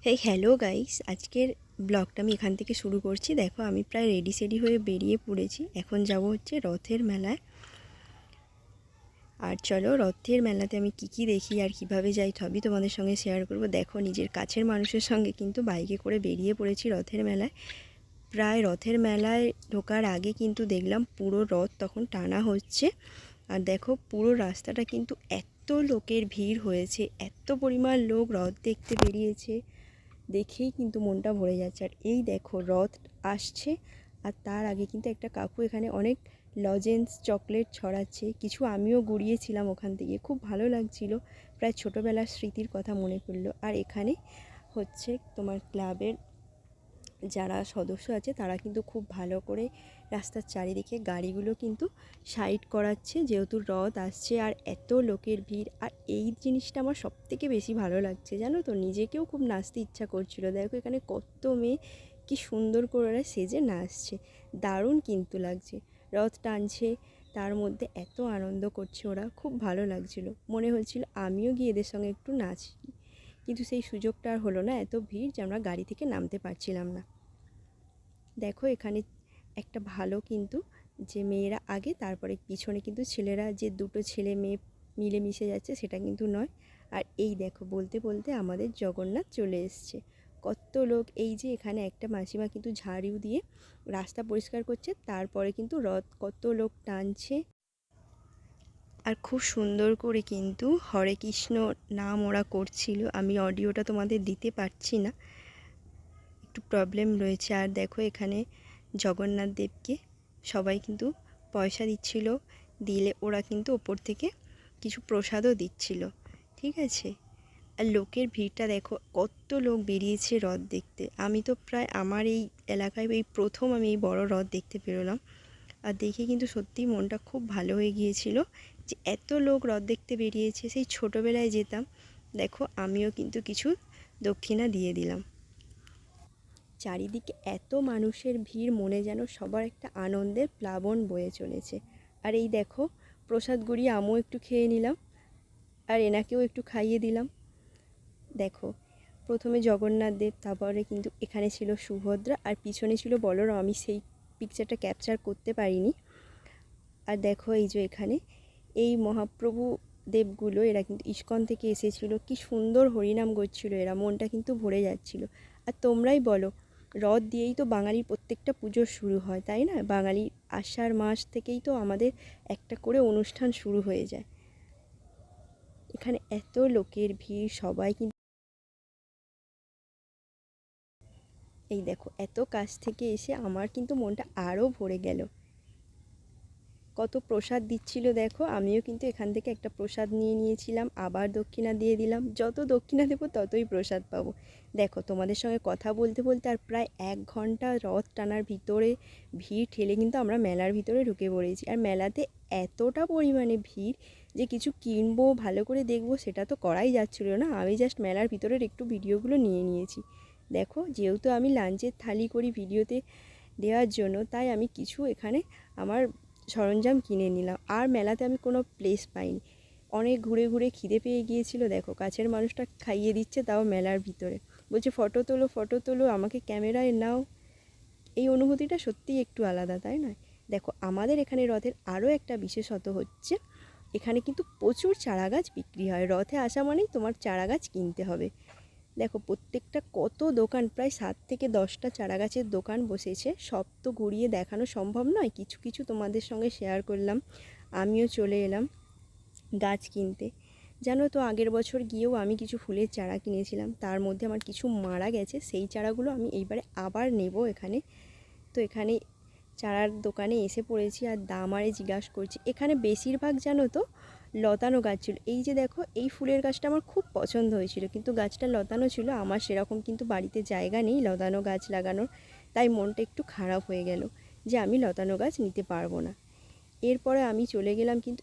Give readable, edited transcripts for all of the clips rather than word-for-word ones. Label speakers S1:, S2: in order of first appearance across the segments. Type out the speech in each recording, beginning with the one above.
S1: Hello guys, আজকের ব্লগটা আমি এখান থেকে শুরু করছি। দেখো আমি প্রায় রেডি হয়ে বেরিয়ে পড়েছি। এখন যাব হচ্ছে রথের মেলায়। আর চলো রথের মেলাতে আমি কি দেখি আর কিভাবে যাই সবই তোমাদের সঙ্গে শেয়ার করব। দেখো নিজের কাছের মানুষের সঙ্গে কিন্তু বাইকে করে বেরিয়ে পড়েছি রথের মেলায়। প্রায় রথের মেলায় ঢোকার আগে কিন্তু দেখলাম পুরো রথ তখন টানা হচ্ছে। আর দেখো পুরো রাস্তাটা কিন্তু এত লোকের ভিড় হয়েছে, এত পরিমাণ লোক রথ দেখতে বেরিয়েছে, দেখেই কিন্তু মনটা ভরে যাচ্ছে। আর এই দেখো রথ আসছে, আর তার আগে কিন্তু একটা কাকু এখানে অনেক লজেন্স চকলেট ছড়াচ্ছে। কিছু আমিও গুড়িয়েছিলাম ওখান থেকে, খুব ভালো লাগছিল। প্রায় ছোটোবেলার স্মৃতির কথা মনে পড়লো। আর এখানে হচ্ছে তোমার ক্লাবের যারা সদস্য আছে তারা কিন্তু খুব ভালো করে রাস্তার চারিদিকে গাড়িগুলো কিন্তু সাইড করাচ্ছে, যেহেতু রথ আসছে আর এত লোকের ভিড়। আর এই জিনিসটা আমার সবথেকে বেশি ভালো লাগছে, জানো তো, নিজেকেও খুব নাচতে ইচ্ছা করছিল। দেখো এখানে কত মেয়ে কি সুন্দর করে ওরা সেজে নাচছে, দারুণ কিন্তু লাগছে। রথ টানছে, তার মধ্যে এত আনন্দ করছে ওরা, খুব ভালো লাগছিল। মনে হচ্ছিল আমিও গিয়ে এদের সঙ্গে একটু নাচি, কিন্তু সেই সুযোগটা আর হলো না, এত ভিড় যে আমরা গাড়ি থেকে নামতে পারছিলাম না। দেখো এখানে একটা ভালো কিন্তু, যে মেয়েরা আগে তারপরে পিছনে কিন্তু ছেলেরা, যে দুটো ছেলে মেয়ে মিলে মিশে যাচ্ছে সেটা কিন্তু নয়। আর এই দেখো বলতে বলতে আমাদের জগন্নাথ চলে এসছে। কত লোক, এই যে এখানে একটা মাসিমা কিন্তু ঝাড়ু দিয়ে রাস্তা পরিষ্কার করছে, তারপরে কিন্তু রথ কত লোক টানছে। আর খুব সুন্দর করে কিন্তু হরে কৃষ্ণ নাম ওরা করছিল। আমি অডিওটা তোমাদের দিতে পারছি না, একটু প্রবলেম রয়েছে। আর দেখো এখানে জগন্নাথ দেবকে সবাই কিন্তু পয়সা দিচ্ছিল, দিলে ওরা কিন্তু ওপর থেকে কিছু প্রসাদও দিচ্ছিল, ঠিক আছে। আর লোকের ভিড়টা দেখো, কত লোক বেরিয়েছে রথ দেখতে। আমি তো প্রায় আমার এই এলাকায় এই প্রথম আমি এই বড় রথ দেখতে পেরোলাম। আর দেখে কিন্তু সত্যিই মনটা খুব ভালো হয়ে গিয়েছিল যে এত লোক রথ দেখতে বেরিয়েছে। সেই ছোটোবেলায় যেতাম, দেখো আমিও কিন্তু কিছু দক্ষিণা দিয়ে দিলাম। চারিদিকে এত মানুষের ভিড়, মনে যেন সবার একটা আনন্দের প্লাবন বয়ে চলেছে। আর এই দেখো প্রসাদ গুড়িয়ে আমিও একটু খেয়ে নিলাম, আর এনাকেও একটু খাইয়ে দিলাম। দেখো প্রথমে জগন্নাথ দেব, তারপরে কিন্তু এখানে ছিল সুভদ্রা, আর পিছনে ছিল বলরাম। আমি সেই পিকচারটা ক্যাপচার করতে পারিনি। আর দেখো এই যে এখানে এই মহাপ্রভু দেবগুলো, এরা কিন্তু ইস্কন থেকে এসেছিলো। কি সুন্দর হরিনাম করছিল এরা, মনটা কিন্তু ভরে যাচ্ছিল। আর তোমরাই বলো, রথ দিয়েই তো বাঙালির প্রত্যেকটা পুজো শুরু হয়, তাই না? বাঙালির আষাঢ় মাস থেকেই তো আমাদের একটা করে অনুষ্ঠান শুরু হয়ে যায়। এখানে এত লোকের ভিড়, সবাই কিন্তু এই দেখো এত কাছ থেকে এসে আমার কিন্তু মনটা আরও ভরে গেল। কত প্রসাদ দিচ্ছিল দেখো, আমিও কিন্তু এখান থেকে একটা প্রসাদ নিয়ে নিয়েছিলাম, আবার দক্ষিণা দিয়ে দিলাম। যত দক্ষিণা দেবো ততই প্রসাদ পাবো। দেখো তোমাদের সঙ্গে কথা বলতে বলতে আর প্রায় 1 ঘন্টা রথ টানার ভিতরে ভিড় ঠেলে কিন্তু আমরা মেলার ভিতরে ঢুকে পড়েছি। আর মেলাতে এতটা পরিমাণে ভিড় যে কিছু কিনবো, ভালো করে দেখবো, সেটা তো করাই যাচ্ছিল না। আমি জাস্ট মেলার ভিতরের একটু ভিডিওগুলো নিয়ে নিয়েছি। দেখো যেহেতু আমি লাঞ্চের থালি করি ভিডিওতে দেওয়ার জন্য, তাই আমি কিছু এখানে আমার সরঞ্জাম কিনে নিলাম। আর মেলাতে আমি কোনো প্লেস পাইনি, অনেক ঘুরে ঘুরে খিদে পেয়ে গিয়েছিল। দেখো কাছের মানুষটা খাইয়ে দিচ্ছে, তাও মেলার ভিতরে, বলছে ফটো তোলো ফটো তোলো, আমাকে ক্যামেরায় নাও। এই অনুভূতিটা সত্যিই একটু আলাদা, তাই না? দেখো আমাদের এখানে রথের আরও একটা বিশেষত হচ্ছে, এখানে কিন্তু প্রচুর চারা গাছ বিক্রি হয়। রথে আসা মানেই তোমার চারা গাছ কিনতে হবে। দেখো প্রত্যেকটা কত দোকান, প্রায় 7 থেকে 10টা চারা গাছের দোকান বসেছে। সব তো ঘুরিয়ে দেখানো সম্ভব নয়, কিছু কিছু তোমাদের সঙ্গে শেয়ার করলাম। আমিও চলে এলাম গাছ কিনতে। জানো তো আগের বছর গিয়েও আমি কিছু ফুলের চারা কিনেছিলাম, তার মধ্যে আমার কিছু মারা গেছে, সেই চারাগুলো আমি এইবারে আবার নেব এখানে। তো এখানে চারার দোকানে এসে পড়েছি, আর দাম আরে জিজ্ঞাসা করছি। এখানে বেশিরভাগ জানো তো লতানো গাছ ছিল। এই যে দেখো এই ফুলের গাছটা আমার খুব পছন্দ হয়েছিল, কিন্তু গাছটা লতানো ছিল। আমার সেরকম কিন্তু বাড়িতে জায়গা নেই লতানো গাছ লাগানোর, তাই মনটা একটু খারাপ হয়ে গেল যে আমি লতানো গাছ নিতে পারবো না। এরপরে আমি চলে গেলাম কিন্তু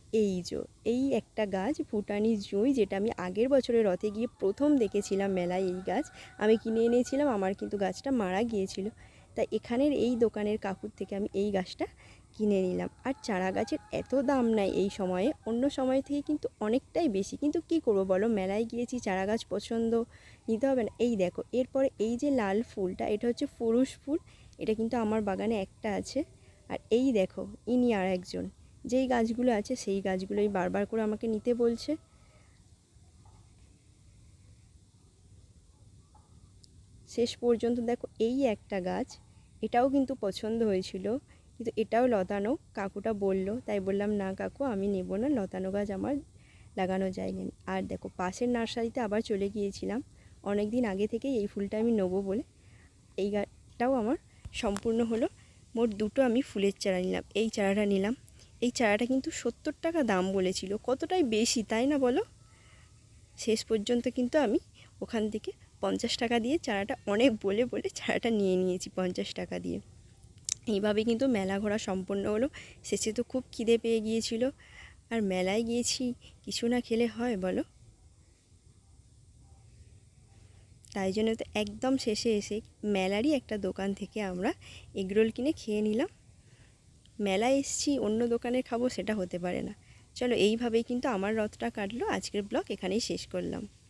S1: এই একটা গাছ ভুটানি জুঁই, যেটা আমি আগের বছরের রথে গিয়ে প্রথম দেখেছিলাম মেলায়। এই গাছ আমি কিনে এনেছিলাম, আমার কিন্তু গাছটা মারা গিয়েছিল। তাই এখানের এই দোকানের কাকুর থেকে আমি এই গাছটা কিনে নিলাম। আর চারা গাছের এত দাম নাই এই সময়ে, অন্য সময় থেকে কিন্তু অনেকটাই বেশি। কিন্তু কি করব বলো, মেলায় গিয়েছি, চারা গাছ পছন্দ নিতে হবে না। এই দেখো, এরপরে এই যে লাল ফুলটা, এটা হচ্ছে পুরুষ ফুল, এটা কিন্তু আমার বাগানে একটা আছে। আর এই দেখো, ইনি আর একজন, যেই গাছগুলো আছে সেই গাছগুলোই বারবার করে আমাকে নিতে বলছে। শেষ পর্যন্ত দেখো, এই একটা গাছ, এটাও কিন্তু পছন্দ হয়েছিল, কিন্তু এটাও লতানো। কাকুটা বলল, তাই বললাম না কাকু, আমি নেব না, লতানো গাছ আমার লাগানো যায়নি। আর দেখো, পাশের নার্সারিতে আবার চলে গিয়েছিলাম অনেক দিন আগে থেকেই এই ফুলটা আমি নেবো বলে। এই গাছটাও আমার সম্পূর্ণ হলো। মোট দুটো আমি ফুলের চারা নিলাম। এই চারাটা নিলাম, এই চারাটা কিন্তু 70 টাকা দাম বলেছিল, কতটাই বেশি তাই না বলো। শেষ পর্যন্ত কিন্তু আমি ওখান থেকে 50 টাকা দিয়ে চারাটা, অনেক বলে বলে চারাটা নিয়ে নিয়েছি 50 টাকা দিয়ে। এইভাবে কিন্তু মেলা ঘোরা সম্পন্ন হলো। শেষে তো খুব খিদে পেয়ে গিয়েছিল, আর মেলায় গিয়েছি, কিছু না খেলে হয় বলো। তাই জন্য তো একদম শেষে এসে মেলারই একটা দোকান থেকে আমরা এগরোল কিনে খেয়ে নিলাম। মেলায় এসছি, অন্য দোকানে খাবো, সেটা হতে পারে না। চলো, এইভাবেই কিন্তু আমার রথটা কাটলো। আজকের ব্লগ এখানেই শেষ করলাম।